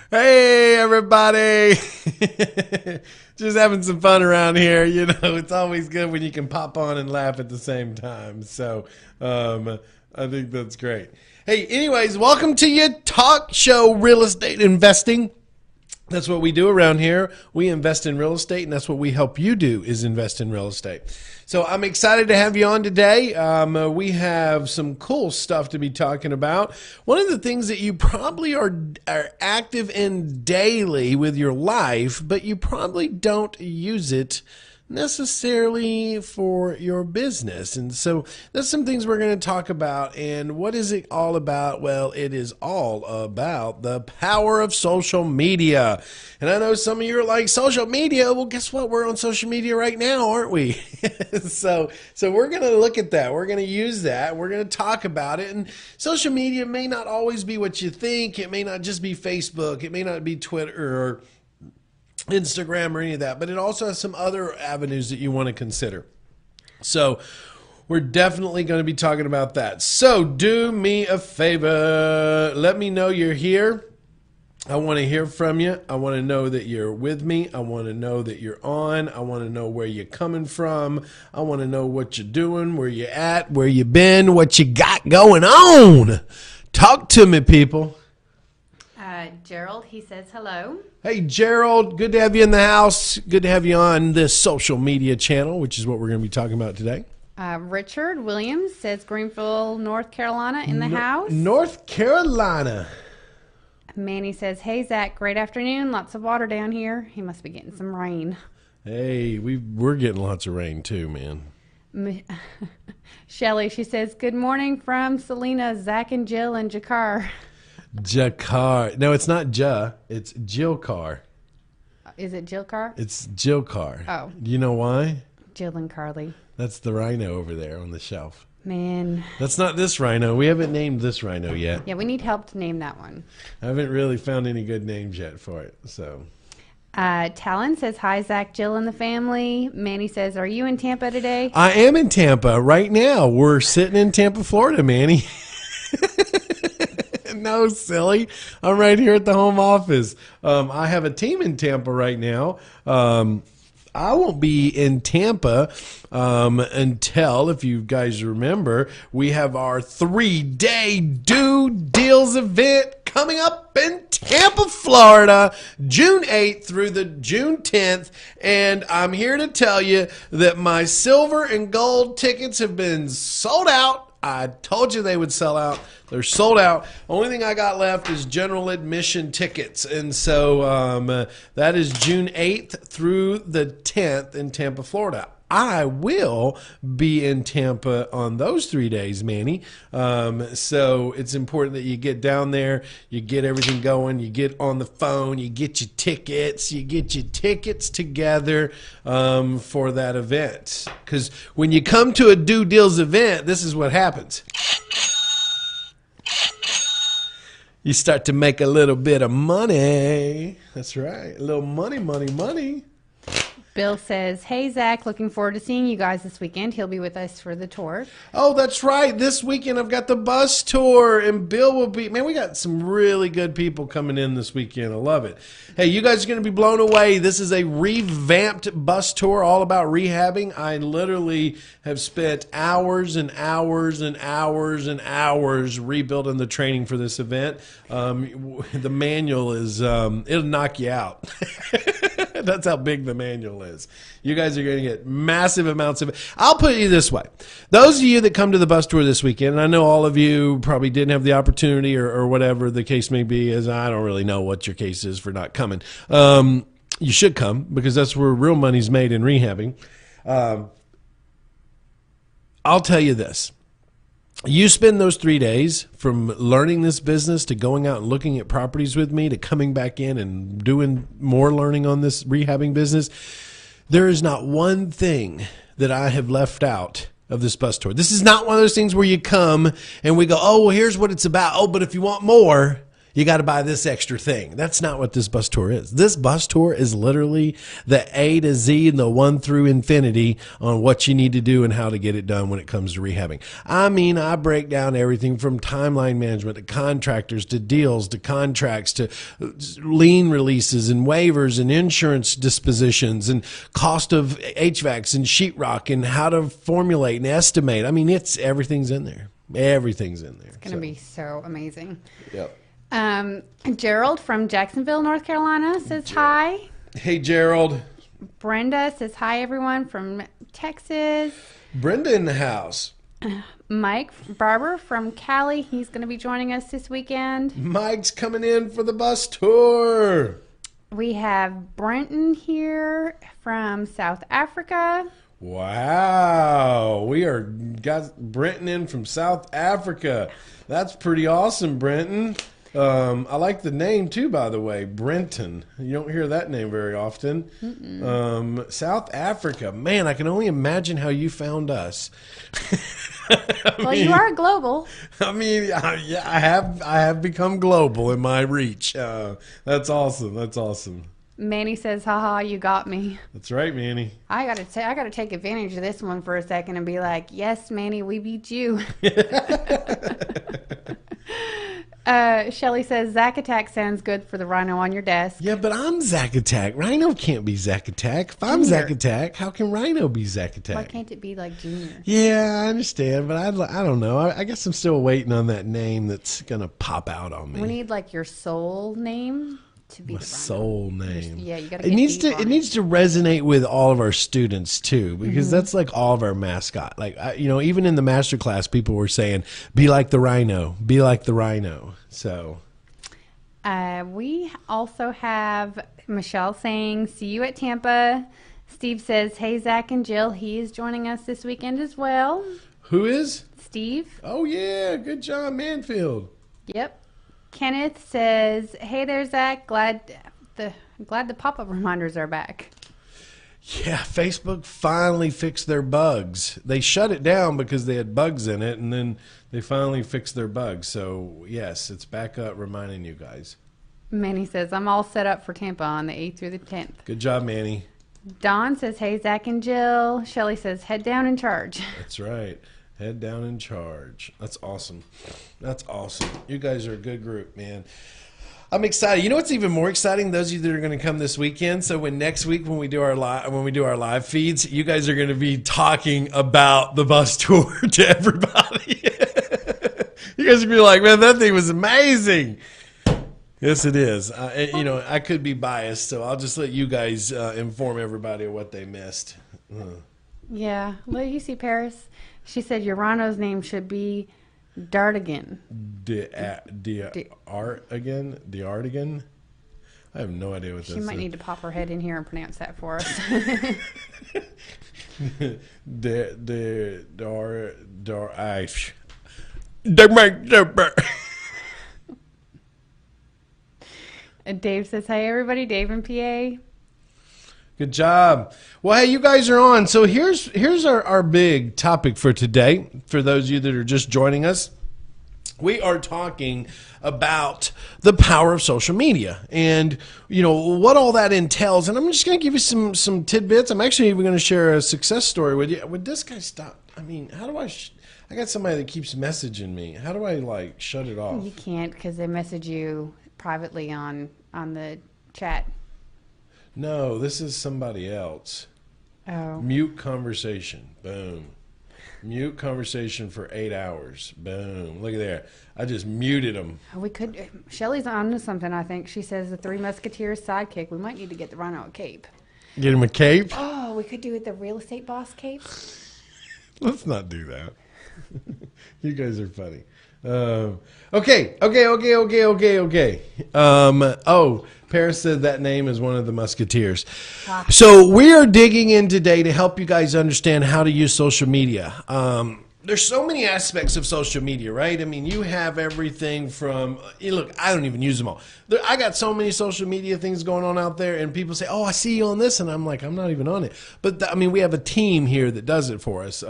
Hey, everybody. Just having some fun around here. You know, it's always good when you can pop on and laugh at the same time. So I think that's great. Hey, anyways, welcome to your talk show, Real Estate Investing. That's what we do around here. We invest in real estate, and that's what we help you do is invest in real estate. So I'm excited to have you on today. We have some cool stuff to be talking about. One of the things that you probably are active in daily with your life, but you probably don't use it necessarily for your business. And so that's some things we're going to talk about. And what is it all about? Well, it is all about the power of social media. And I know some of you are like, social media? Well, guess what? We're on social media right now, aren't we? So we're going to look at that. We're going to use that. We're going to talk about it. And social media may not always be what you think. It may not just be Facebook. It may not be Twitter or Instagram or any of that, but it also has some other avenues that you want to consider. So we're definitely going to be talking about that. So do me a favor. Let me know you're here. I want to hear from you. I want to know that you're with me. I want to know that you're on. I want to know where you're coming from. I want to know what you're doing, where you're at, where you've been, what you got going on. Talk to me, people. Gerald, he says hello. Hey, Gerald, good to have you in the house. Good to have you on this social media channel, which is what we're going to be talking about today. Richard Williams says Greenville, North Carolina in the house. North Carolina. Manny says, hey, Zach, great afternoon. Lots of water down here. He must be getting some rain. Hey, we're getting lots of rain too, man. Shelly, she says, good morning from Selena, Zach, and Jill, and Jakar. Jakar. No, it's not Ja. It's Jill Carr. Is it Jill Carr? It's Jill Carr. Oh. Do you know why? Jill and Carly. That's the rhino over there on the shelf. Man. That's not this rhino. We haven't named this rhino yet. Yeah, we need help to name that one. I haven't really found any good names yet for it. So. Talon says, hi, Zach, Jill, and the family. Manny says, are you in Tampa today? I am in Tampa right now. We're sitting in Tampa, Florida, Manny. No, silly. I'm right here at the home office. I have a team in Tampa right now. I won't be in Tampa until, if you guys remember, we have our 3-day Do Deals event coming up in Tampa, Florida, June 8th through the June 10th. And I'm here to tell you that my silver and gold tickets have been sold out. I told you they would sell out. They're sold out. Only thing I got left is general admission tickets. And so that is June 8th through the 10th in Tampa, Florida. I will be in Tampa on those 3 days, Manny. So it's important that you get down there, you get everything going, you get on the phone, you get your tickets together for that event. Because when you come to a Do Deals event, this is what happens. You start to make a little bit of money. That's right. A little money. Bill says, hey, Zach, looking forward to seeing you guys this weekend. He'll be with us for the tour. Oh, that's right. This weekend I've got the bus tour, and Bill will be. Man, we got some really good people coming in this weekend. I love it. Hey, you guys are going to be blown away. This is a revamped bus tour all about rehabbing. I literally have spent hours and hours and hours and hours rebuilding the training for this event. The manual is, it'll knock you out. That's how big the manual is. You guys are going to get massive amounts of it. I'll put it this way. Those of you that come to the bus tour this weekend, and I know all of you probably didn't have the opportunity or whatever the case may be, as I don't really know what your case is for not coming. You should come because that's where real money's made in rehabbing. I'll tell you this. You spend those 3 days from learning this business to going out and looking at properties with me to coming back in and doing more learning on this rehabbing business. There is not one thing that I have left out of this bus tour. This is not one of those things where you come and we go, oh, well, here's what it's about. Oh, but if you want more, you got to buy this extra thing. That's not what this bus tour is. This bus tour is literally the A to Z and the 1 through infinity on what you need to do and how to get it done when it comes to rehabbing. I mean, I break down everything from timeline management to contractors to deals to contracts to lien releases and waivers and insurance dispositions and cost of HVACs and sheetrock and how to formulate and estimate. I mean, everything's in there. Everything's in there. It's going to be so amazing. Yep. Gerald from Jacksonville, North Carolina says hi. Hey, Gerald. Brenda says hi, everyone from Texas. Brenda in the house. Mike Barber from Cali. He's going to be joining us this weekend. Mike's coming in for the bus tour. We have Brenton here from South Africa. Wow. We got Brenton in from South Africa. That's pretty awesome, Brenton. I like the name too, by the way, Brenton. You don't hear that name very often. South Africa. Man, I can only imagine how you found us. You are global. I mean, I have become global in my reach. That's awesome. That's awesome. Manny says, haha, you got me. That's right, Manny. I gotta take advantage of this one for a second and be like, yes, Manny, we beat you. Shelly says, Zack Attack sounds good for the rhino on your desk. Yeah, but I'm Zack Attack. Rhino can't be Zack Attack. If I'm Zack Attack, how can Rhino be Zack Attack? Why can't it be like Junior? Yeah, I understand, but I don't know. I guess I'm still waiting on that name that's going to pop out on me. We need like your soul name to be My the rhino. soul name. Yeah, you got to. It needs to resonate with all of our students too, because that's like all of our mascot. Like even in the master class, people were saying, "Be like the rhino. Be like the rhino." So, we also have Michelle saying, "See you at Tampa." Steve says, "Hey Zach and Jill, he is joining us this weekend as well." Who is? Steve. Oh yeah, good job, Manfield. Yep. Kenneth says, "Hey there, Zach. Glad the pop-up reminders are back." Yeah, Facebook finally fixed their bugs. They shut it down because they had bugs in it, and then they finally fixed their bugs. So yes, it's back up, reminding you guys. Manny says, "I'm all set up for Tampa on the 8th through the 10th." Good job, Manny. Don says, "Hey Zach and Jill." Shelly says, "Head down in charge." That's right. Head down in charge. That's awesome. That's awesome. You guys are a good group, man. I'm excited. You know what's even more exciting? Those of you that are going to come this weekend. So next week when we do our live feeds, you guys are going to be talking about the bus tour to everybody. You guys are going to be like, "Man, that thing was amazing." Yes, it is. I could be biased, so I'll just let you guys inform everybody of what they missed. Yeah. Well, you see Paris. She said your rhino's name should be Dartigan. Dartigan? I have no idea what that is. She might need to pop her head in here and pronounce that for us. And Dave says, "Hey everybody, Dave in PA." Good job. Well, hey, you guys are on. So here's our big topic for today. For those of you that are just joining us, we are talking about the power of social media and, what all that entails. And I'm just going to give you some tidbits. I'm actually even going to share a success story with you. Would this guy stop? I mean, how do I got somebody that keeps messaging me. How do I shut it off? You can't, because they message you privately on the chat. No, this is somebody else. Oh. Mute conversation. Boom. Mute conversation for 8 hours. Boom. Look at there. I just muted them. We could. Shelly's on to something, I think. She says the Three Musketeers sidekick. We might need to get the rhino a cape. Get him a cape? Oh, we could do it the real estate boss cape. Let's not do that. You guys are funny. Okay. Paris said that name is one of the Musketeers. So we are digging in today to help you guys understand how to use social media. there's so many aspects of social media, right? I mean, you have everything from, look, I don't even use them all. I got so many social media things going on out there, and people say, oh, I see you on this, and I'm like, I'm not even on it. But, I mean, we have a team here that does it for us.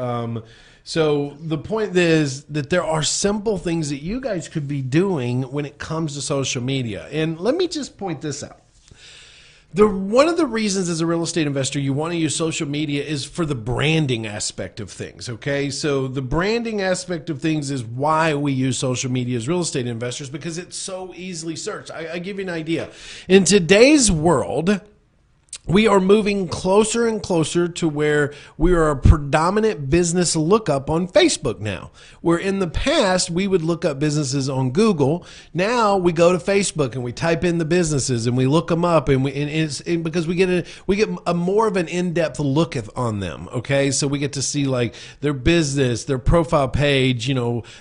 So the point is that there are simple things that you guys could be doing when it comes to social media. And let me just point this out. One of the reasons as a real estate investor you want to use social media is for the branding aspect of things, okay? So the branding aspect of things is why we use social media as real estate investors, because it's so easily searched. I give you an idea. In today's world, we are moving closer and closer to where we are a predominant business lookup on Facebook now. Where in the past, we would look up businesses on Google. Now we go to Facebook and we type in the businesses and we look them up, because we get a more of an in-depth look on them. Okay, so we get to see like their business, their profile page,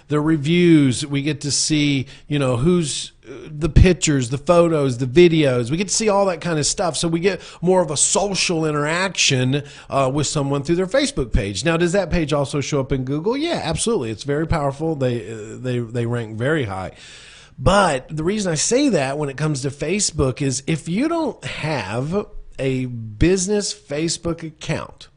their reviews. We get to see, who's the pictures, the photos, the videos. We get to see all that kind of stuff. So we get more of a social interaction with someone through their Facebook page. Now, does that page also show up in Google? Yeah, absolutely. It's very powerful. They rank very high. But the reason I say that when it comes to Facebook is if you don't have a business Facebook account,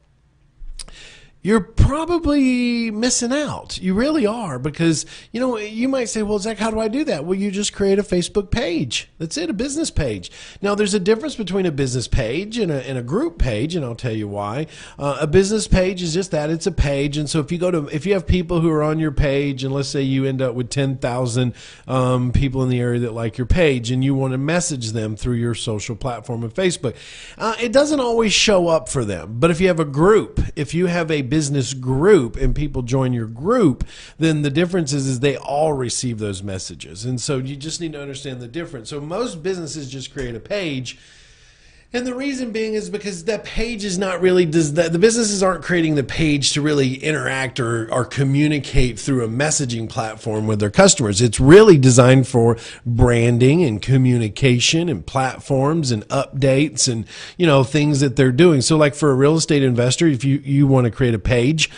you're probably missing out. You really are, because, you might say, well, Zach, how do I do that? Well, you just create a Facebook page. That's it, a business page. Now, there's a difference between a business page and a group page, and I'll tell you why. A business page is just that, it's a page. And so if you have people who are on your page, and let's say you end up with 10,000 people in the area that like your page, and you want to message them through your social platform of Facebook, it doesn't always show up for them. But if you have a group, if you have a business group and people join your group, then the difference is they all receive those messages. And so you just need to understand the difference. So most businesses just create a page. And the reason being is because that page is not really, the businesses aren't creating the page to really interact or communicate through a messaging platform with their customers. It's really designed for branding and communication and platforms and updates and, things that they're doing. So like for a real estate investor, if you want to create a page,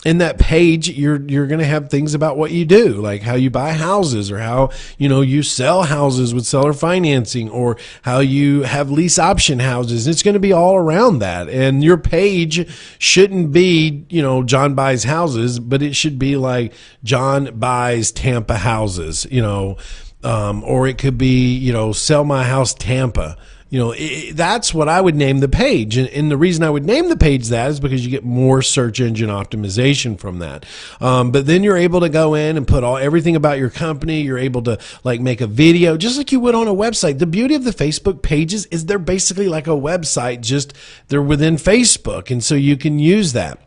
in that page, you're going to have things about what you do, like how you buy houses, or how, you sell houses with seller financing, or how you have lease option houses. It's going to be all around that. And your page shouldn't be, John buys houses, but it should be like John buys Tampa houses, or it could be, sell my house Tampa. That's what I would name the page. And the reason I would name the page that is because you get more search engine optimization from that. But then you're able to go in and put everything about your company. You're able to make a video just like you would on a website. The beauty of the Facebook pages is they're basically like a website, just they're within Facebook. And so you can use that.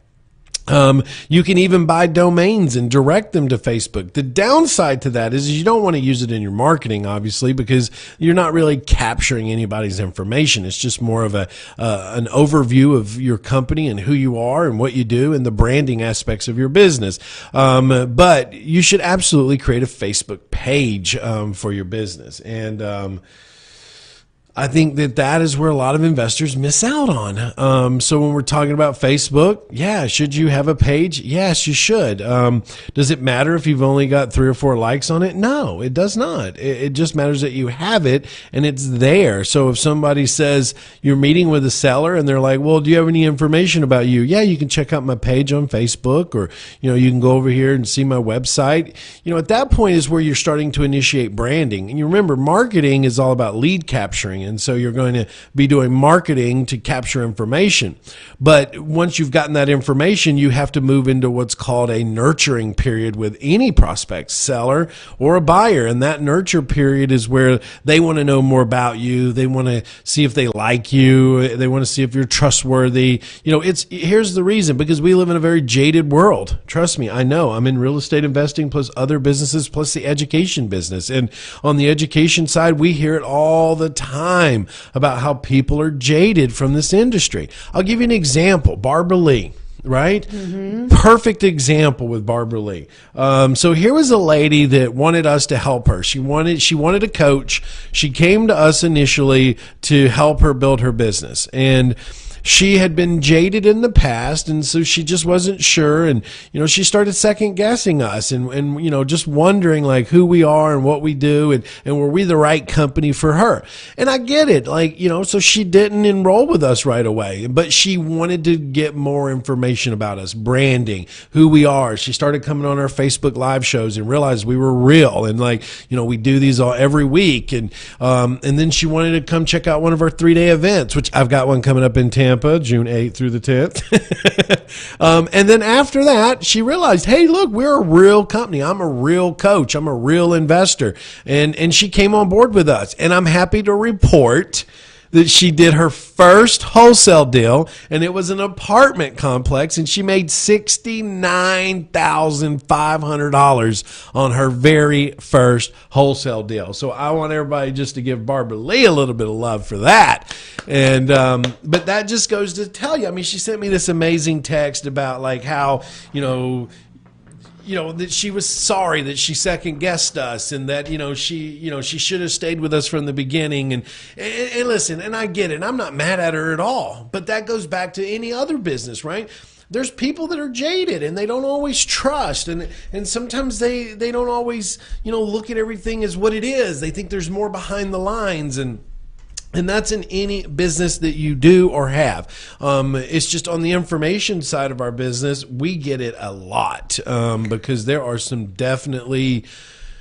You can even buy domains and direct them to Facebook. The downside to that is you don't want to use it in your marketing, obviously, because you're not really capturing anybody's information. It's just more of an overview of your company and who you are and what you do and the branding aspects of your business. But you should absolutely create a Facebook page for your business. And I think that is where a lot of investors miss out on. So when we're talking about Facebook, yeah, should you have a page? Yes, you should. Does it matter if you've only got 3 or 4 likes on it? No, it does not. It just matters that you have it and it's there. So if somebody says you're meeting with a seller and they're like, well, do you have any information about you? Yeah, you can check out my page on Facebook, or, you can go over here and see my website. At that point is where you're starting to initiate branding. And you remember, marketing is all about lead capturing. And so you're going to be doing marketing to capture information. But once you've gotten that information, you have to move into what's called a nurturing period with any prospect, seller or a buyer. And that nurture period is where they want to know more about you. They want to see if they like you. They want to see if you're trustworthy. Here's the reason, because we live in a very jaded world. Trust me, I know. I'm in real estate investing plus other businesses plus the education business. And on the education side, we hear it all the time about how people are jaded from this industry. I'll give you an example. Barbara Lee, right? Mm-hmm. Perfect example with Barbara Lee. So here was a lady that wanted us to help her. She wanted a coach. She came to us initially to help her build her business. And she had been jaded in the past, and so she just wasn't sure. And, she started second guessing us and just wondering like who we are and what we do and were we the right company for her. And I get it. Like, so she didn't enroll with us right away, but she wanted to get more information about us, branding, who we are. She started coming on our Facebook live shows and realized we were real. And like, we do these every week. And then she wanted to come check out one of our 3-day events, which I've got one coming up in Tampa, June 8th through the 10th. And then after that, she realized, hey, look, we're a real company. I'm a real coach. I'm a real investor. And she came on board with us. And I'm happy to report that she did her first wholesale deal, and it was an apartment complex, and she made $69,500 on her very first wholesale deal. So I want everybody just to give Barbara Lee a little bit of love for that. And but that just goes to tell you, I mean, she sent me this amazing text about like how, that she was sorry that she second guessed us, and that, she should have stayed with us from the beginning. And listen, and I get it. I'm not mad at her at all, but that goes back to any other business, right? There's people that are jaded and they don't always trust. And sometimes they don't always, look at everything as what it is. They think there's more behind the lines, and that's in any business that you do or have. It's just on the information side of our business, we get it a lot because there are some definitely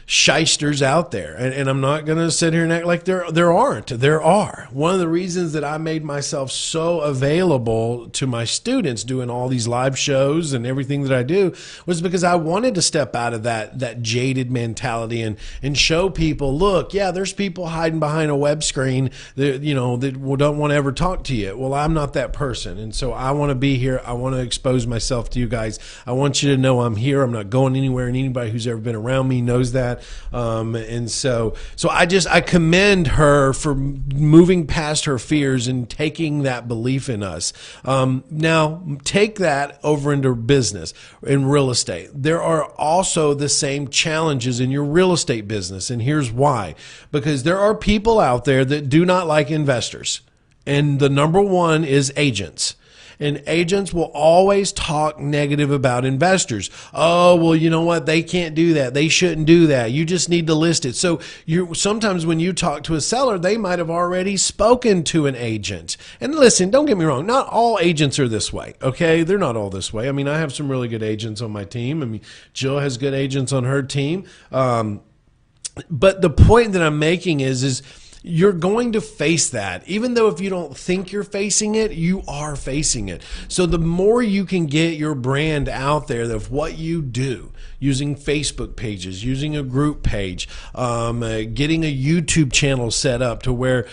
shysters out there. And I'm not going to sit here and act like there aren't. There are. One of the reasons that I made myself so available to my students doing all these live shows and everything that I do was because I wanted to step out of that jaded mentality and show people, look, yeah, there's people hiding behind a web screen that, that don't want to ever talk to you. Well, I'm not that person. And so I want to be here. I want to expose myself to you guys. I want you to know I'm here. I'm not going anywhere, and anybody who's ever been around me knows that. And so I commend her for moving past her fears and taking that belief in us. Now take that over into business, in real estate. There are also the same challenges in your real estate business. And here's why, because there are people out there that do not like investors. And the number one is agents. And agents will always talk negative about investors. Oh, well, you know what? They can't do that. They shouldn't do that. You just need to list it. So sometimes when you talk to a seller, they might have already spoken to an agent. And listen, don't get me wrong. Not all agents are this way. Okay. They're not all this way. I mean, I have some really good agents on my team. I mean, Jill has good agents on her team. But the point that I'm making is you're going to face that. Even though if you don't think you're facing it, you are facing it. So the more you can get your brand out there of what you do, using Facebook pages, using a group page, getting a YouTube channel set up to where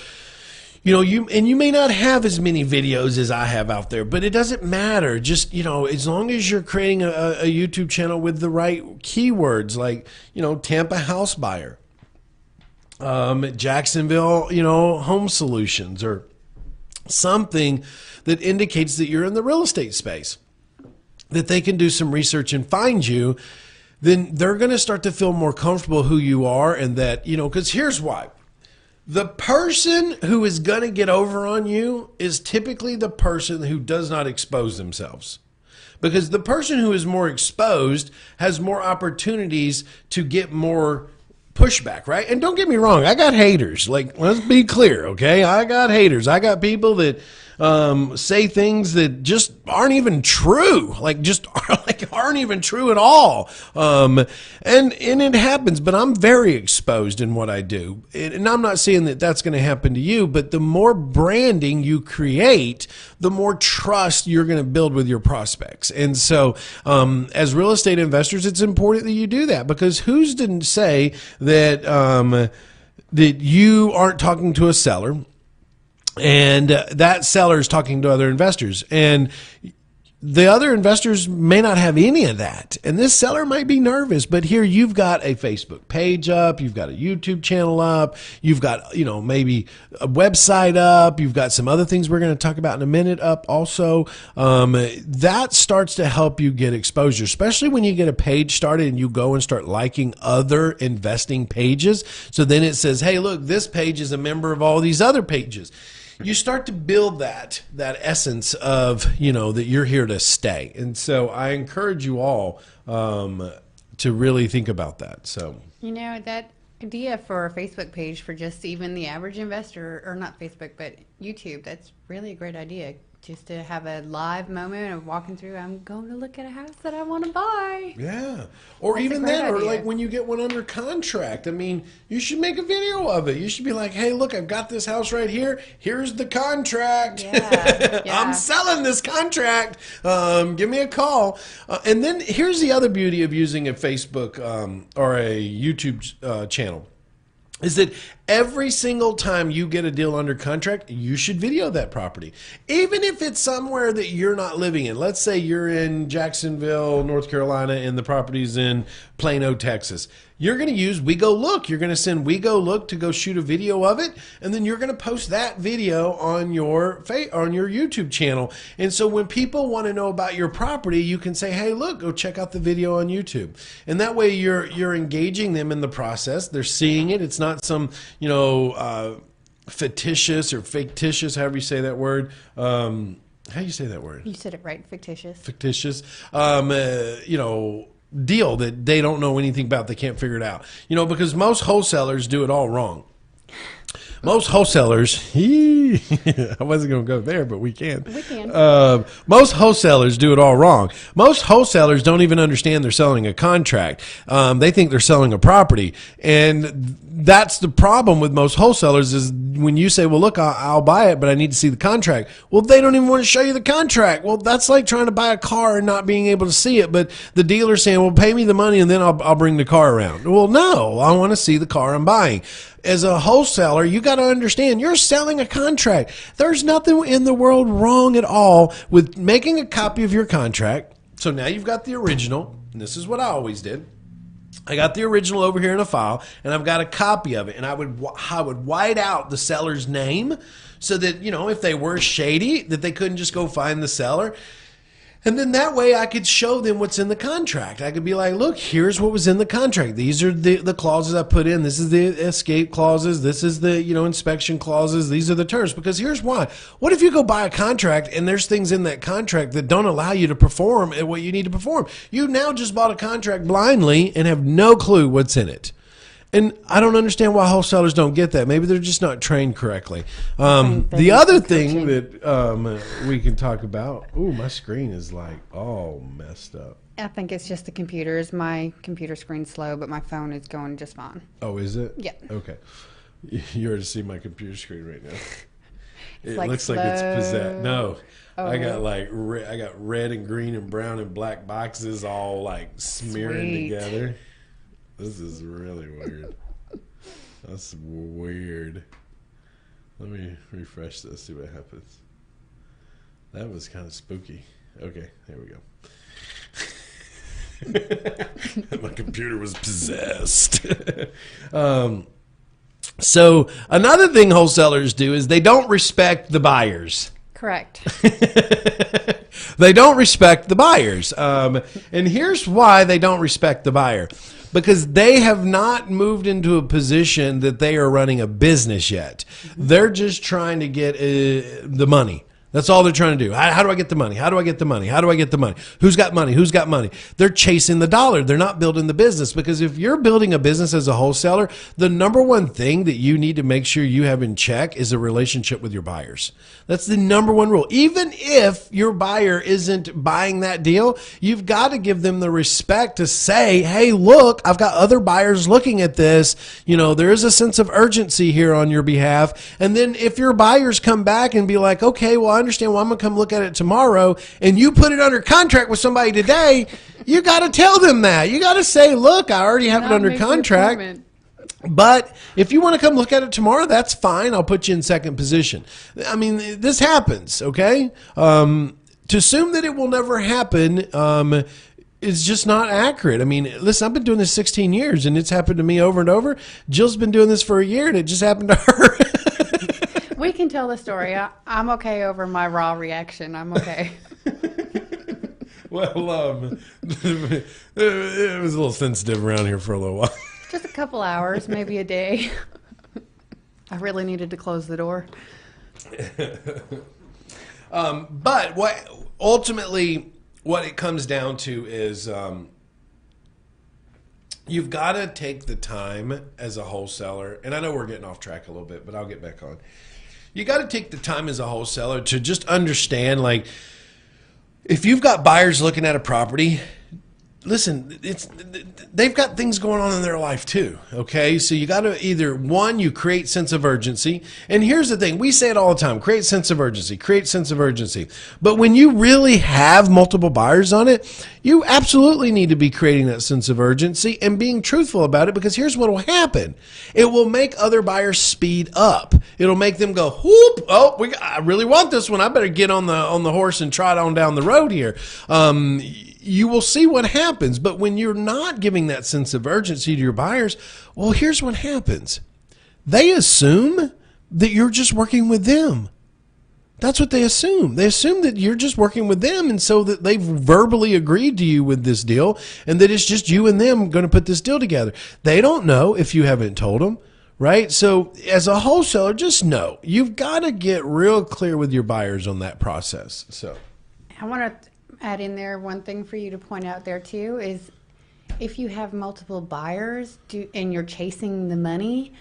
you may not have as many videos as I have out there, but it doesn't matter. Just, as long as you're creating a YouTube channel with the right keywords, like, Tampa house buyer, Jacksonville, home solutions, or something that indicates that you're in the real estate space, that they can do some research and find you, then they're going to start to feel more comfortable who you are. And that, because here's why. The person who is going to get over on you is typically the person who does not expose themselves. Because the person who is more exposed has more opportunities to get more pushback, right? And don't get me wrong, I got haters. Like, let's be clear, okay? I got haters. I got people that say things that just aren't even true, aren't even true at all. And it happens, but I'm very exposed in what I do. And I'm not saying that that's going to happen to you, but the more branding you create, the more trust you're going to build with your prospects. And so, as real estate investors, it's important that you do that, because who's to say that, that you aren't talking to a seller, and that seller is talking to other investors, and the other investors may not have any of that. And this seller might be nervous, but here you've got a Facebook page up, you've got a YouTube channel up, you've got, maybe a website up, you've got some other things we're going to talk about in a minute up also. That starts to help you get exposure, especially when you get a page started and you go and start liking other investing pages. So then it says, hey, look, this page is a member of all these other pages. you start to build that essence of, that you're here to stay. And so I encourage you all to really think about that. So, that idea for a Facebook page for just even the average investor, or not Facebook, but YouTube, that's really a great idea. Just to have a live moment of walking through, I'm going to look at a house that I want to buy. Yeah. Or That's even a great then, or idea. like when you get one under contract, I mean, you should make a video of it. You should be like, hey, look, I've got this house right here. Here's the contract. Yeah. I'm selling this contract. Give me a call. And then here's the other beauty of using a Facebook or a YouTube channel. Is that every single time you get a deal under contract, you should video that property. Even if it's somewhere that you're not living in. Let's say you're in Jacksonville, North Carolina, and the property's in Plano, Texas. You're going to use We Go Look. You're going to send We Go Look to go shoot a video of it, and then you're going to post that video on your YouTube channel. And so when people want to know about your property, you can say, hey, look, go check out the video on YouTube. And that way you're engaging them in the process. They're seeing it. It's not some, fictitious or fictitious, however you say that word. How do you say that word? You said it right, fictitious. Fictitious. Deal that they don't know anything about. They can't figure it out. Because most wholesalers do it all wrong. Most wholesalers, I wasn't going to go there, but we can. We can. Most wholesalers do it all wrong. Most wholesalers don't even understand they're selling a contract. They think they're selling a property. And that's the problem with most wholesalers is when you say, well, look, I'll buy it, but I need to see the contract. Well, they don't even want to show you the contract. Well, that's like trying to buy a car and not being able to see it. But the dealer's saying, well, pay me the money and then I'll bring the car around. Well, no, I want to see the car I'm buying. As a wholesaler, you got to understand you're selling a contract. There's nothing in the world wrong at all with making a copy of your contract. So now you've got the original, and this is what I always did. I got the original over here in a file, and I've got a copy of it, and I would white out the seller's name so that, if they were shady, that they couldn't just go find the seller. And then that way I could show them what's in the contract. I could be like, look, here's what was in the contract. These are the clauses I put in. This is the escape clauses. This is the, inspection clauses. These are the terms. Because here's why. What if you go buy a contract and there's things in that contract that don't allow you to perform at what you need to perform? You now just bought a contract blindly and have no clue what's in it. And I don't understand why wholesalers don't get that. Maybe they're just not trained correctly. The other thing that we can talk about, my screen is like all messed up. I think it's just the computers. My computer screen's slow, but my phone is going just fine. Oh, is it? Yeah. Okay. You already see my computer screen right now. It like looks like it's possessed. slow. No. Oh. I got I got red and green and brown and black boxes all like smearing Sweet. together. This is really weird. That's weird. Let me refresh this, see what happens. That was kind of spooky. Okay, there we go. My computer was possessed. So another thing wholesalers do is they don't respect the buyers. Correct. They don't respect the buyers. And here's why they don't respect the buyer. Because they have not moved into a position that they are running a business yet. They're just trying to get the money. That's all they're trying to do. How do I get the money? How do I get the money? How do I get the money? Who's got money? Who's got money? They're chasing the dollar. They're not building the business. Because if you're building a business as a wholesaler, the number one thing that you need to make sure you have in check is a relationship with your buyers. That's the number one rule. Even if your buyer isn't buying that deal, you've got to give them the respect to say, hey, look, I've got other buyers looking at this. There is a sense of urgency here on your behalf. And then if your buyers come back and be like, okay, well, I understand. Well, I'm going to come look at it tomorrow. And you put it under contract with somebody today. You got to tell them that. You got to say, look, I already have it under contract. But if you want to come look at it tomorrow, that's fine. I'll put you in second position. I mean, this happens, okay? To assume that it will never happen is just not accurate. I mean, listen, I've been doing this 16 years, and it's happened to me over and over. Jill's been doing this for a year, and it just happened to her. We can tell the story. I'm okay over my raw reaction. I'm okay. Well, it was a little sensitive around here for a little while. Just a couple hours, maybe a day. I really needed to close the door. But what ultimately what it comes down to is you've got to take the time as a wholesaler, and I know we're getting off track a little bit, but I'll get back on. You got to take the time as a wholesaler to just understand, like, if you've got buyers looking at a property, listen, they've got things going on in their life too, okay? So you got to either, one, you create sense of urgency. And here's the thing. We say it all the time, create sense of urgency, create sense of urgency. But when you really have multiple buyers on it, you absolutely need to be creating that sense of urgency and being truthful about it, because here's what will happen. It will make other buyers speed up. It'll make them go, whoop, oh, I really want this one. I better get on the horse and trot on down the road here. You will see what happens. But when you're not giving that sense of urgency to your buyers, well, here's what happens. They assume that you're just working with them. That's what they assume. They assume that you're just working with them, and so that they've verbally agreed to you with this deal, and that it's just you and them going to put this deal together. They don't know if you haven't told them, right? So as a wholesaler, just know you've got to get real clear with your buyers on that process. So I want to add in there one thing for you to point out there too is if you have multiple buyers and you're chasing the money,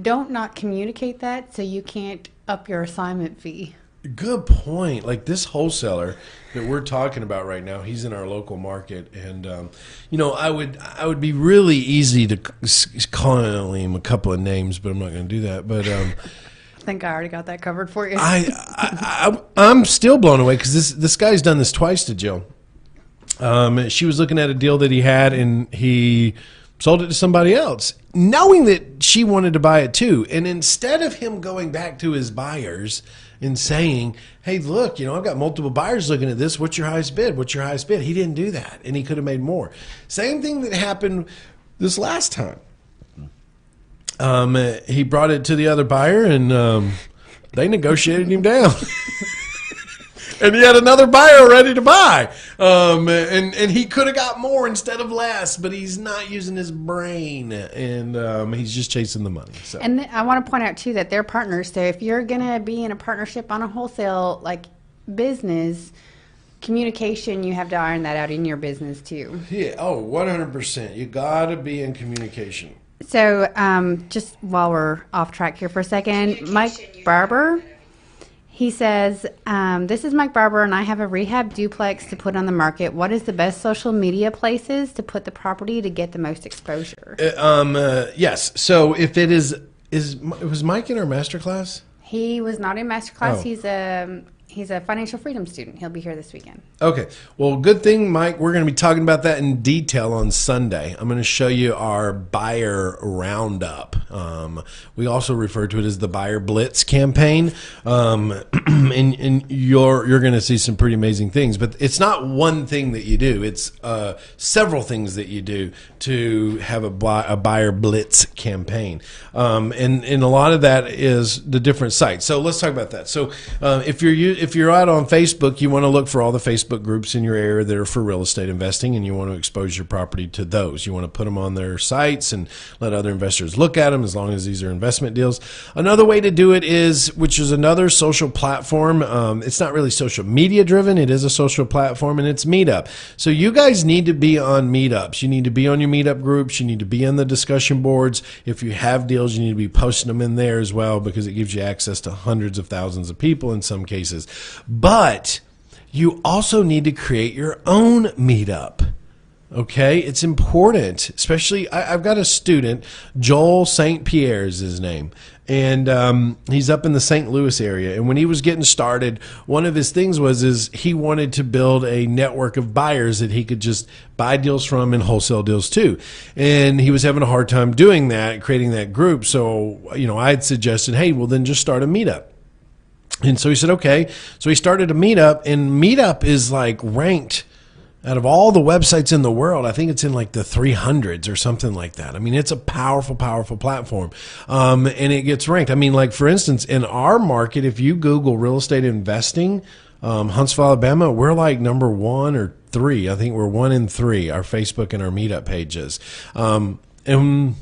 don't not communicate that so you can't up your assignment fee. Good point. Like this wholesaler that we're talking about right now, he's in our local market, and I would be really easy to call him a couple of names, but I'm not going to do that. But I think I already got that covered for you. I'm still blown away because this guy's done this twice to Jill. She was looking at a deal that he had, and he sold it to somebody else, knowing that she wanted to buy it too. And instead of him going back to his buyers and saying, hey, look, I've got multiple buyers looking at this. What's your highest bid? What's your highest bid? He didn't do that, and he could have made more. Same thing that happened this last time. He brought it to the other buyer, and they negotiated him down. And he had another buyer ready to buy. And he could have got more instead of less, but he's not using his brain, and he's just chasing the money. So. And I want to point out, too, that they're partners. So if you're going to be in a partnership on a wholesale business, communication, you have to iron that out in your business, too. Yeah. Oh, 100%. You got to be in communication. So just while we're off track here for a second, Mike Barber, he says, this is Mike Barber, and I have a rehab duplex to put on the market. What is the best social media places to put the property to get the most exposure? Yes. So if it was Mike in our masterclass? He was not in masterclass. Oh. He's a financial freedom student. He'll be here this weekend. Okay. Well, good thing, Mike. We're going to be talking about that in detail on Sunday. I'm going to show you our buyer roundup. We also refer to it as the buyer Blitz campaign. And you're going to see some pretty amazing things. But it's not one thing that you do. It's several things that you do to have a buyer Blitz campaign. And a lot of that is the different sites. So let's talk about that. So if you're out on Facebook, you want to look for all the Facebook groups in your area that are for real estate investing, and you want to expose your property to those. You want to put them on their sites and let other investors look at them, as long as these are investment deals. Another way to do it is, which is another social platform. It's not really social media driven. It is a social platform, and it's Meetup. So you guys need to be on Meetups. You need to be on your Meetup groups. You need to be in the discussion boards. If you have deals, you need to be posting them in there as well, because it gives you access to hundreds of thousands of people in some cases. But you also need to create your own Meetup. Okay, it's important, especially I've got a student, Joel St. Pierre is his name, and he's up in the St. Louis area. And when he was getting started, one of his things is he wanted to build a network of buyers that he could just buy deals from and wholesale deals too. And he was having a hard time doing that, creating that group. So I had suggested, hey, well then just start a Meetup. And so he said, okay. So he started a Meetup, and Meetup is ranked out of all the websites in the world. I think it's in the 300s or something like that. I mean, it's a powerful, powerful platform. And it gets ranked. I mean, for instance, in our market, if you Google real estate investing, Huntsville, Alabama, we're number 1 or 3. I think we're 1 in 3, our Facebook and our Meetup pages. And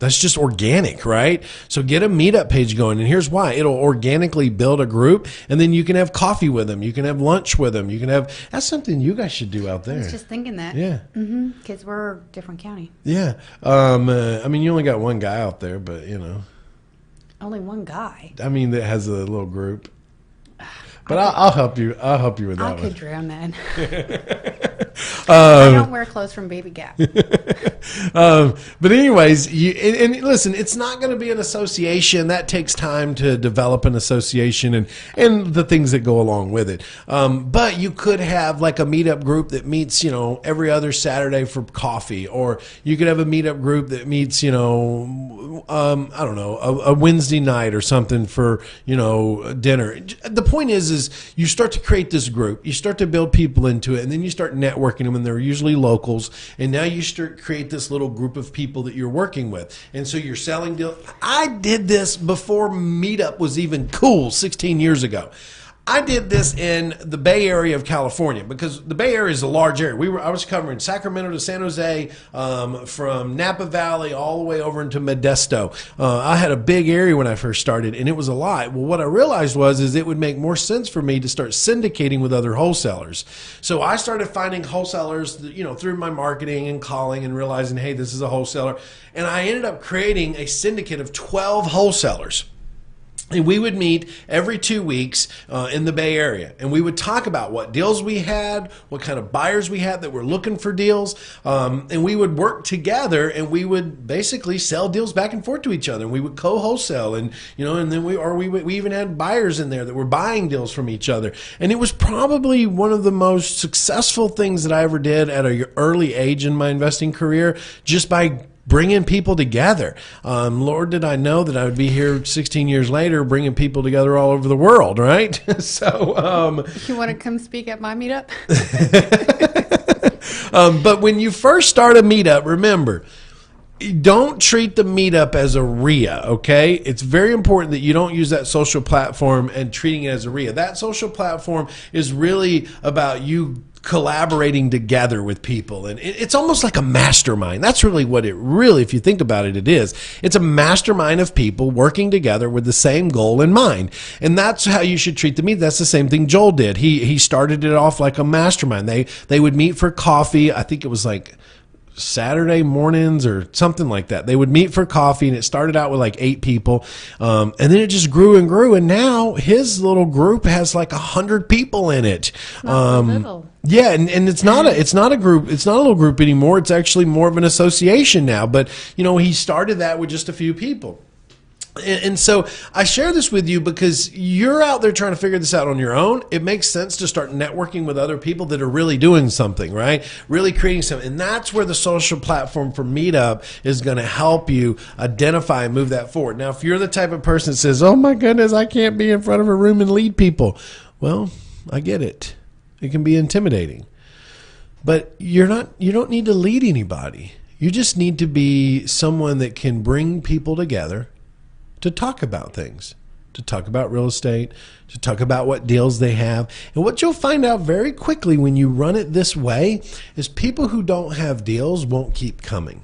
That's just organic, right? So get a Meetup page going, and here's why. It'll organically build a group, and then you can have coffee with them. You can have lunch with them. You can have, that's something you guys should do out there. I was just thinking that. Yeah. Because we're different county. Yeah. I mean, you only got one guy out there, but, you know. Only one guy? I mean, that has a little group. But I'll help you. I'll help you with that I one. could drown that. I don't wear clothes from Baby Gap. But anyways, and listen, it's not going to be an association. That takes time to develop an association and the things that go along with it. But you could have like a Meetup group that meets, every other Saturday for coffee, or you could have a Meetup group that meets, I don't know, a Wednesday night or something for, dinner. The point is you start to create this group, you start to build people into it, and then you start networking them, and they're usually locals, and now you start create this little group of people that you're working with, and so you're selling deals. I did this before Meetup was even cool 16 years ago. I did this in the Bay Area of California, because the Bay Area is a large area. I was covering Sacramento to San Jose, from Napa Valley all the way over into Modesto. I had a big area when I first started, and it was a lot. Well, what I realized is it would make more sense for me to start syndicating with other wholesalers. So I started finding wholesalers, through my marketing and calling and realizing, hey, this is a wholesaler. And I ended up creating a syndicate of 12 wholesalers. And we would meet every 2 weeks in the Bay Area, and we would talk about what deals we had, what kind of buyers we had that were looking for deals, and we would work together, and we would basically sell deals back and forth to each other. And we would co-wholesale, and and then we even had buyers in there that were buying deals from each other. And it was probably one of the most successful things that I ever did at an early age in my investing career, just by bringing people together. Lord, did I know that I would be here 16 years later bringing people together all over the world, right? So, you want to come speak at my Meetup? But when you first start a Meetup, remember, don't treat the Meetup as a RIA, okay? It's very important that you don't use that social platform and treating it as a RIA. That social platform is really about you collaborating together with people, and it's almost like a mastermind. That's really what it really, if you think about it, it is. It's a mastermind of people working together with the same goal in mind, and that's how you should treat the Meetup. That's the same thing Joel did. He started it off like a mastermind. They would meet for coffee. I think it was like Saturday mornings or something like that. They would meet for coffee, and it started out with like 8 people, and then it just grew and grew, and now his little group has like 100 people in it. Little. Yeah, and it's not a group. It's not a little group anymore. It's actually more of an association now. But he started that with just a few people. And so I share this with you because you're out there trying to figure this out on your own. It makes sense to start networking with other people that are really doing something, right? Really creating something. And that's where the social platform for Meetup is going to help you identify and move that forward. Now, if you're the type of person that says, oh my goodness, I can't be in front of a room and lead people. Well, I get it. It can be intimidating. But you don't need to lead anybody. You just need to be someone that can bring people together to talk about things, to talk about real estate, to talk about what deals they have. And what you'll find out very quickly when you run it this way is people who don't have deals won't keep coming,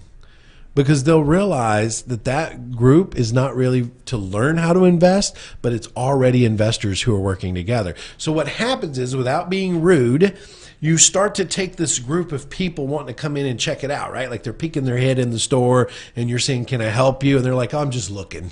because they'll realize that group is not really to learn how to invest, but it's already investors who are working together. So what happens is, without being rude, you start to take this group of people wanting to come in and check it out, right? Like they're peeking their head in the store, and you're saying, can I help you? And they're like, oh, I'm just looking.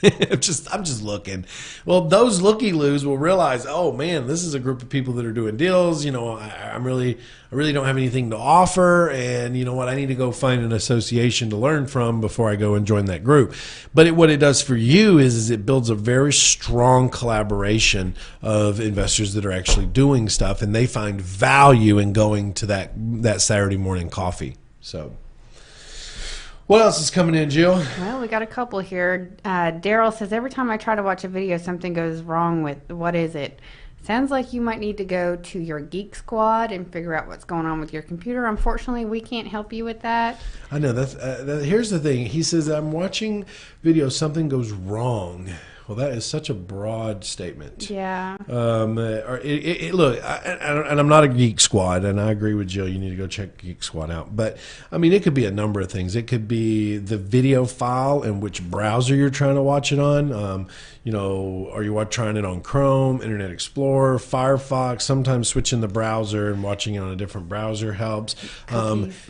I'm just looking. Well, those looky-loos will realize, oh man, this is a group of people that are doing deals. I really don't have anything to offer, and you know what? I need to go find an association to learn from before I go and join that group. But what it does for you is it builds a very strong collaboration of investors that are actually doing stuff, and they find value in going to that Saturday morning coffee. So. What else is coming in, Jill? Well, we got a couple here. Daryl says, every time I try to watch a video, something goes wrong with, what is it? Sounds like you might need to go to your Geek Squad and figure out what's going on with your computer. Unfortunately, we can't help you with that. I know. Here's the thing. He says, I'm watching videos, something goes wrong. Well, that is such a broad statement. Yeah. Look, and I'm not a Geek Squad, and I agree with Jill. You need to go check Geek Squad out. But I mean, it could be a number of things. It could be the video file and which browser you're trying to watch it on. Are you trying it on Chrome, Internet Explorer, Firefox? Sometimes switching the browser and watching it on a different browser helps.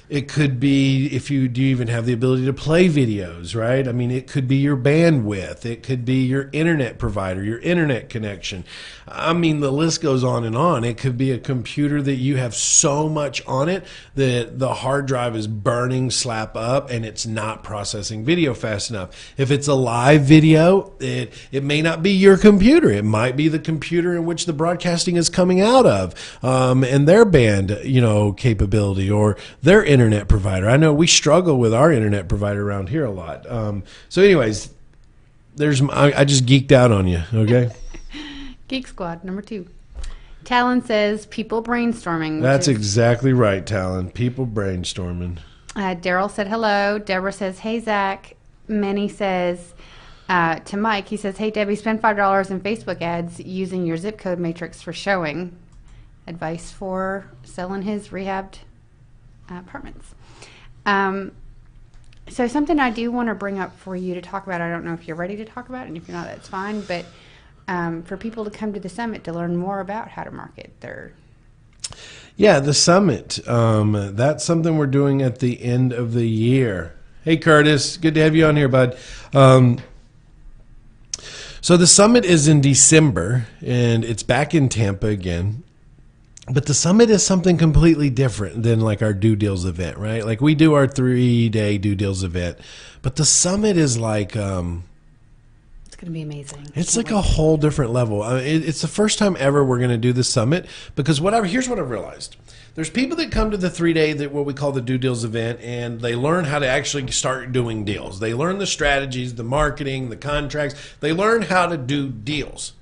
It could be do you even have the ability to play videos, right? I mean, it could be your bandwidth. It could be your internet provider, your internet connection. I mean, the list goes on and on. It could be a computer that you have so much on it that the hard drive is burning slap up and it's not processing video fast enough. If it's a live video, it may not be your computer. It might be the computer in which the broadcasting is coming out of, and their band, capability or their internet provider. I know we struggle with our internet provider around here a lot. So anyways, I just geeked out on you, okay? Geek Squad, number 2. Talon says people brainstorming. That's exactly right, Talon. People brainstorming. Daryl said hello. Deborah says, hey, Zach. Manny says to Mike, he says, hey, Debbie, spend $5 in Facebook ads using your zip code matrix for showing. Advice for selling his rehabbed apartments. So something I do want to bring up for you to talk about, I don't know if you're ready to talk about it, and if you're not, that's fine, but for people to come to the summit to learn more about how to market their... Yeah, the summit. That's something we're doing at the end of the year. Hey, Curtis. Good to have you on here, bud. So the summit is in December, and it's back in Tampa again. But the summit is something completely different than like our Due Deals event, right? Like we do our 3-day Due Deals event, but the summit is like... it's going to be amazing. It's like a whole different level. It's the first time ever we're going to do the summit because here's what I've realized. There's people that come to the 3-day, what we call the Due Deals event, and they learn how to actually start doing deals. They learn the strategies, the marketing, the contracts. They learn how to do deals.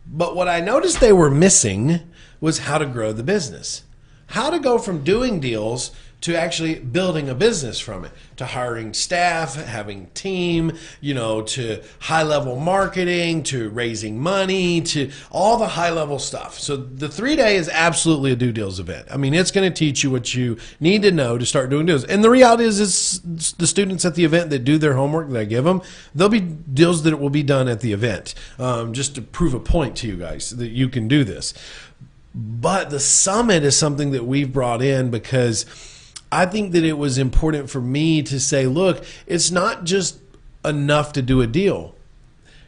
But what I noticed they were missing was how to grow the business. How to go from doing deals to actually building a business from it, to hiring staff, having team, to high-level marketing, to raising money, to all the high-level stuff. So the 3-day is absolutely a Due Deals event. I mean, it's going to teach you what you need to know to start doing deals. And the reality is the students at the event that do their homework that I give them, there'll be deals that will be done at the event, just to prove a point to you guys that you can do this. But the summit is something that we've brought in because I think that it was important for me to say, look, it's not just enough to do a deal.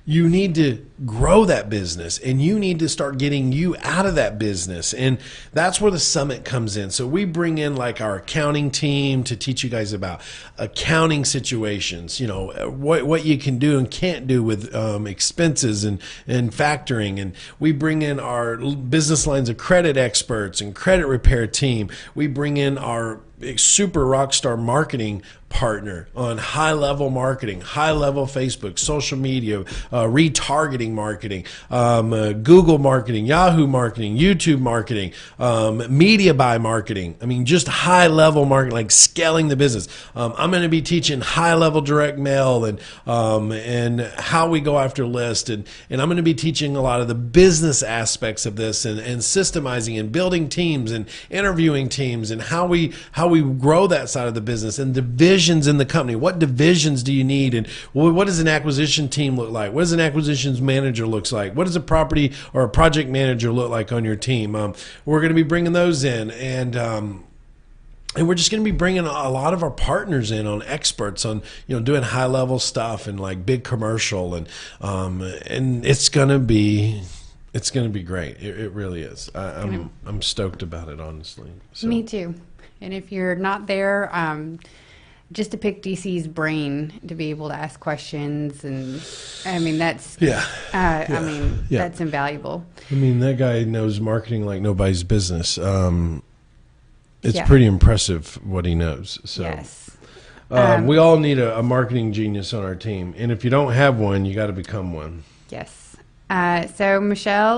You need to grow that business and you need to start getting you out of that business. And that's where the summit comes in. So we bring in like our accounting team to teach you guys about accounting situations, what you can do and can't do with expenses and factoring. And we bring in our business lines of credit experts and credit repair team. We bring in our super rock star marketing partner on high-level marketing, high-level Facebook, social media, retargeting marketing, Google marketing, Yahoo marketing, YouTube marketing, media buy marketing. I mean, just high-level marketing, like scaling the business. I'm going to be teaching high-level direct mail and how we go after lists, and I'm going to be teaching a lot of the business aspects of this and systemizing and building teams and interviewing teams and how we grow that side of the business and divisions in the company. What divisions do you need? And what does an acquisition team look like? What does an acquisitions manager looks like? What does a property or a project manager look like on your team? We're going to be bringing those in, and we're just going to be bringing a lot of our partners in on experts on doing high level stuff and like big commercial, and it's going to be great. It really is. I'm stoked about it, honestly. So. Me too. And if you're not there, just to pick DC's brain to be able to ask questions, and I mean that's that's invaluable. I mean, that guy knows marketing like nobody's business. It's pretty impressive what he knows. So yes. We all need a marketing genius on our team, and if you don't have one, you got to become one. Yes. So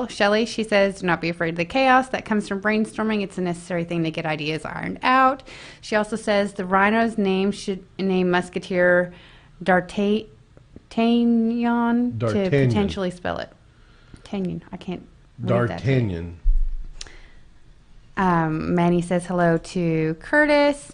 Shelley, she says, do not be afraid of the chaos that comes from brainstorming. It's a necessary thing to get ideas ironed out. She also says the rhino's name should name Musketeer D'Artagnan D'Artagnan to D'Artagnan. potentially spell it. D'Artagnan. I can't read that. D'Artagnan. Manny says hello to Curtis.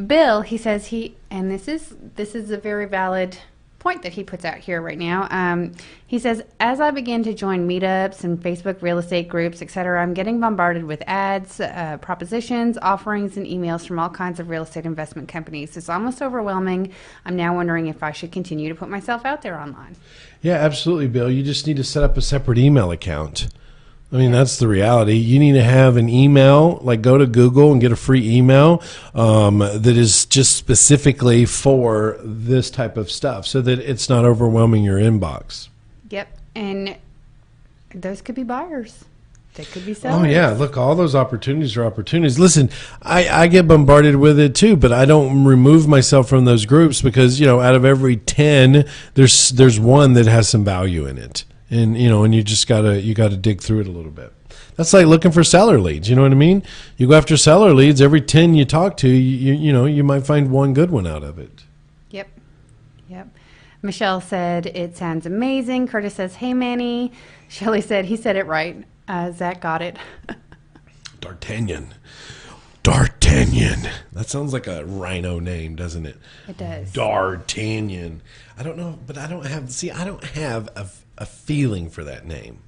Bill, he says and this is a very valid point that he puts out here right now. He says, as I begin to join meetups and Facebook real estate groups, etc., I'm getting bombarded with ads, propositions, offerings, and emails from all kinds of real estate investment companies. It's almost overwhelming. I'm now wondering if I should continue to put myself out there online. Yeah, absolutely, Bill. You just need to set up a separate email account. I mean, that's the reality. You need to have an email, like go to Google and get a free email that is just specifically for this type of stuff so that it's not overwhelming your inbox. Yep. And those could be buyers. They could be sellers. Oh, yeah. Look, all those opportunities are opportunities. Listen, I get bombarded with it, too, but I don't remove myself from those groups because, out of every 10, there's one that has some value in it. And you just gotta dig through it a little bit. That's like looking for seller leads. You know what I mean? You go after seller leads. Every 10 you talk to, you might find one good one out of it. Yep. Michelle said it sounds amazing. Curtis says, "Hey Manny." Shelley said he said it right. Zach got it. D'Artagnan. That sounds like a rhino name, doesn't it? It does. D'Artagnan. I don't know, but I don't have a feeling for that name.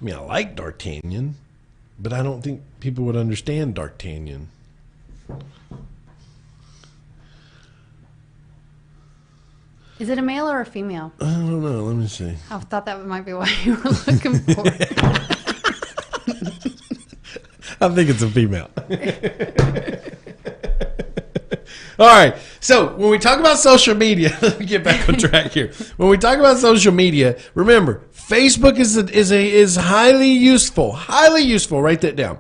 I mean, I like D'Artagnan, but I don't think people would understand D'Artagnan. Is it a male or a female? I don't know. Let me see. I thought that might be what you were looking for. I think it's a female. All right. So when we talk about social media, let me get back on track here. When we talk about social media, remember, Facebook is highly useful. Highly useful. Write that down.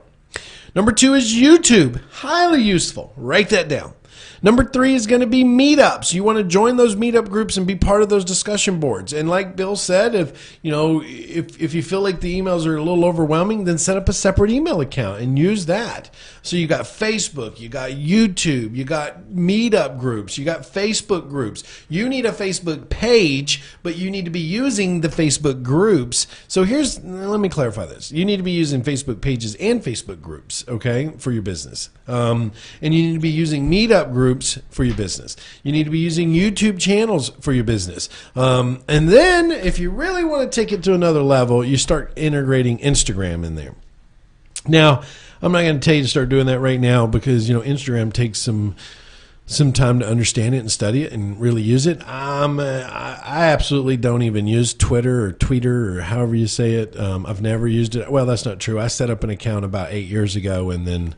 Number 2 is YouTube. Highly useful. Write that down. Number 3 is going to be meetups. You want to join those meetup groups and be part of those discussion boards. And like Bill said, if you feel like the emails are a little overwhelming, then set up a separate email account and use that. So you got Facebook, you got YouTube, you got meetup groups, you got Facebook groups. You need a Facebook page, but you need to be using the Facebook groups. So let me clarify this. You need to be using Facebook pages and Facebook groups, okay, for your business. And you need to be using meetup groups for your business. You need to be using YouTube channels for your business. And then if you really want to take it to another level, you start integrating Instagram in there. Now, I'm not going to tell you to start doing that right now because, Instagram takes some time to understand it and study it and really use it. I absolutely don't even use Twitter or Tweeter or however you say it. I've never used it. Well, that's not true. I set up an account about 8 years ago and then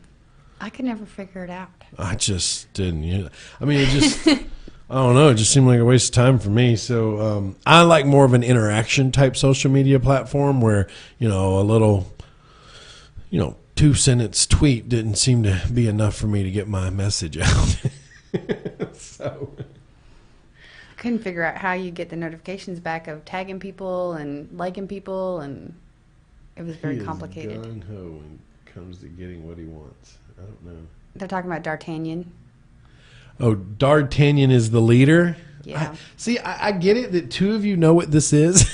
I could never figure it out. I just didn't use it. I mean, it just, I don't know. It just seemed like a waste of time for me. So I like more of an interaction type social media platform where, a little, 2-sentence tweet didn't seem to be enough for me to get my message out. So I couldn't figure out how you get the notifications back of tagging people and liking people, and it was very complicated. Gung ho when it comes to getting what he wants. I don't know. They're talking about D'Artagnan. Oh, D'Artagnan is the leader? Yeah. I get it that 2 of you know what this is.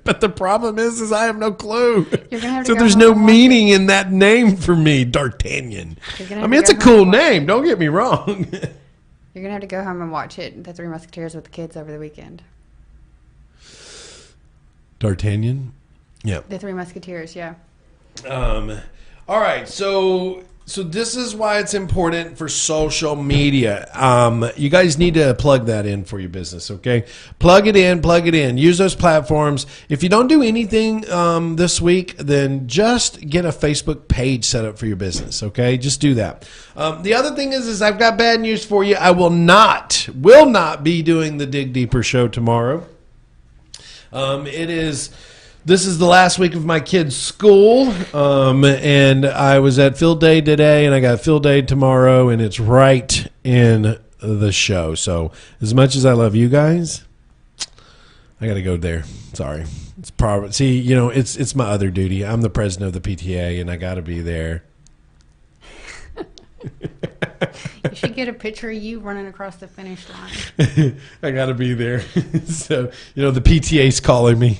But the problem is I have no clue. So there's no meaning in that name for me, D'Artagnan. I mean, it's a cool name. Don't get me wrong. You're going to have to go home and watch it, The Three Musketeers, with the kids over the weekend. D'Artagnan? Yeah. The Three Musketeers, yeah. All right, so this is why it's important for social media. You guys need to plug that in for your business, okay? Plug it in. Use those platforms. If you don't do anything this week, then just get a Facebook page set up for your business, okay? Just do that. The other thing is I've got bad news for you. I will not be doing the Dig Deeper show tomorrow. This is the last week of my kids' school, and I was at field day today, and I got field day tomorrow, and it's right in the show. So as much as I love you guys, I got to go there. Sorry. It's probably it's my other duty. I'm the president of the PTA, and I got to be there. You should get a picture of you running across the finish line. I got to be there. So, the PTA's calling me.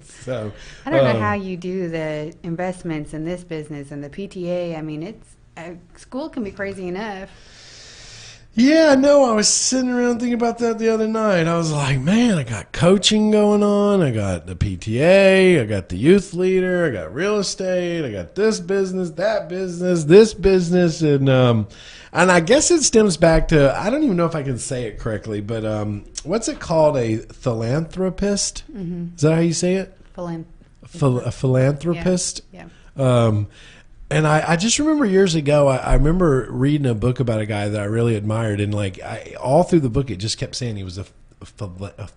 So I don't know how you do the investments in this business and the PTA. I mean, school can be crazy enough. Yeah, I know. I was sitting around thinking about that the other night. I was like, man, I got coaching going on. I got the PTA. I got the youth leader. I got real estate. I got this business, that business, this business. And I guess it stems back to, I don't even know if I can say it correctly, but what's it called? A philanthropist? Mm-hmm. Is that how you say it? A philanthropist? Yeah. And I just remember years ago, I remember reading a book about a guy that I really admired. And all through the book, it just kept saying he was a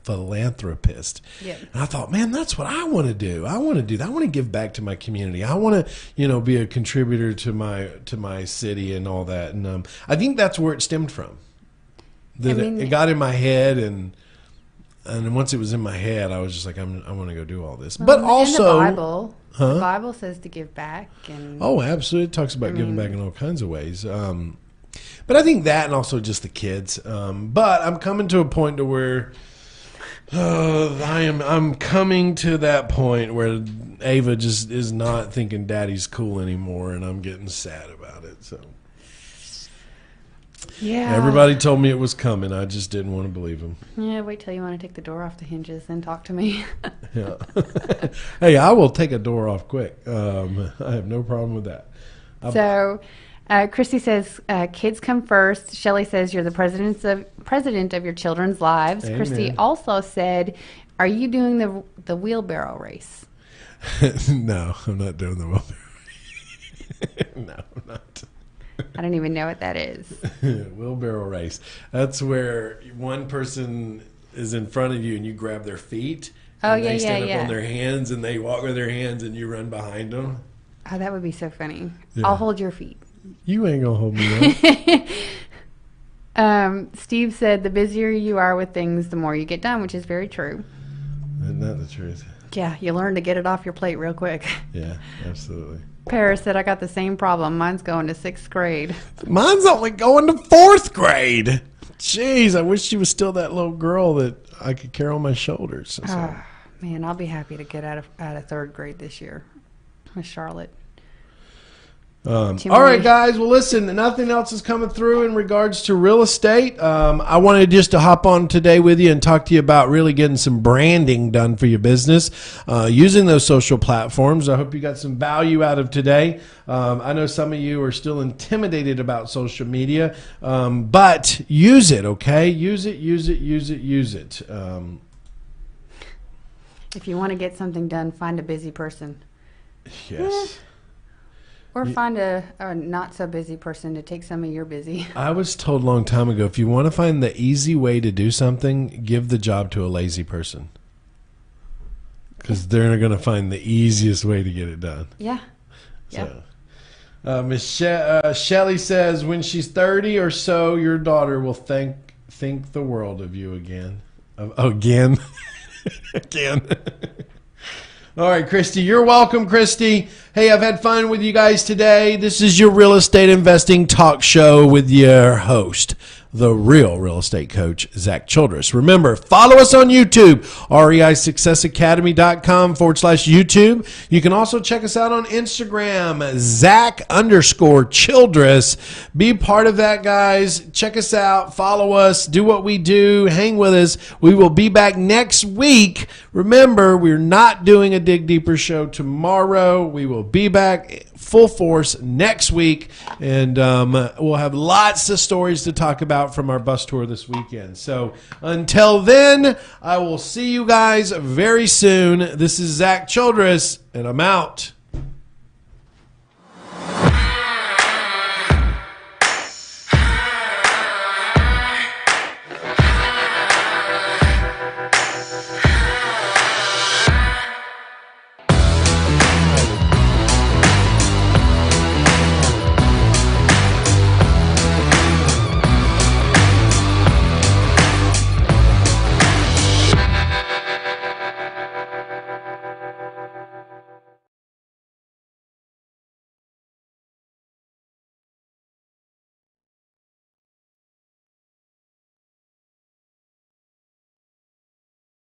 philanthropist. Yeah. And I thought, man, that's what I want to do. I want to do that. I want to give back to my community. I want to, be a contributor to my city and all that. And I think that's where it stemmed from. It got in my head, and once it was in my head, I was just like, I want to go do all this. Well, but also, in the Bible, the Bible says to give back. And absolutely. It talks about giving back in all kinds of ways. But I think that, and also just the kids. But I'm coming to a point to where I'm coming to that point where Ava just is not thinking Daddy's cool anymore, and I'm getting sad about it. So. Yeah. Everybody told me it was coming. I just didn't want to believe them. Yeah, wait till you want to take the door off the hinges, then talk to me. Yeah. Hey, I will take a door off quick. I have no problem with that. So, Christy says, kids come first. Shelley says, you're the president of your children's lives. Amen. Christy also said, are you doing the wheelbarrow race? No, I'm not doing the wheelbarrow. No, I'm not. I don't even know what that is. Wheelbarrow race. That's where one person is in front of you and you grab their feet. And they stand up on their hands and they walk with their hands and you run behind them. Oh, that would be so funny. Yeah. I'll hold your feet. You ain't going to hold me up. Steve said, the busier you are with things, the more you get done, which is very true. Isn't that the truth? Yeah, you learn to get it off your plate real quick. Yeah, absolutely. Paris said, I got the same problem. Mine's going to 6th grade. Mine's only going to 4th grade. Jeez, I wish she was still that little girl that I could carry on my shoulders. So. Man, I'll be happy to get out of 3rd grade this year with Charlotte. All right, guys. Well, listen, nothing else is coming through in regards to real estate. I wanted just to hop on today with you and talk to you about really getting some branding done for your business using those social platforms. I hope you got some value out of today. I know some of you are still intimidated about social media, but use it, okay? Use it. If you want to get something done, find a busy person. Yes. Or find a not so busy person to take some of your busy. I was told a long time ago, if you want to find the easy way to do something, give the job to a lazy person. Because they're going to find the easiest way to get it done. Yeah. So, Shelley says, when she's 30 or so, your daughter will think the world of you again. Again. Again. All right, Christy, you're welcome, Christy. Hey, I've had fun with you guys today. This is your real estate investing talk show with your host, the real estate coach, Zack Childress. Remember, follow us on YouTube, REISuccessacademy.com/YouTube. You can also check us out on Instagram, Zack_Childress. Be part of that, guys. Check us out, follow us, do what we do, hang with us. We will be back next week. Remember, we're not doing a Dig Deeper show tomorrow. We will be back full force next week, and we'll have lots of stories to talk about from our bus tour this weekend. So until then, I will see you guys very soon. This is Zack Childress, and I'm out.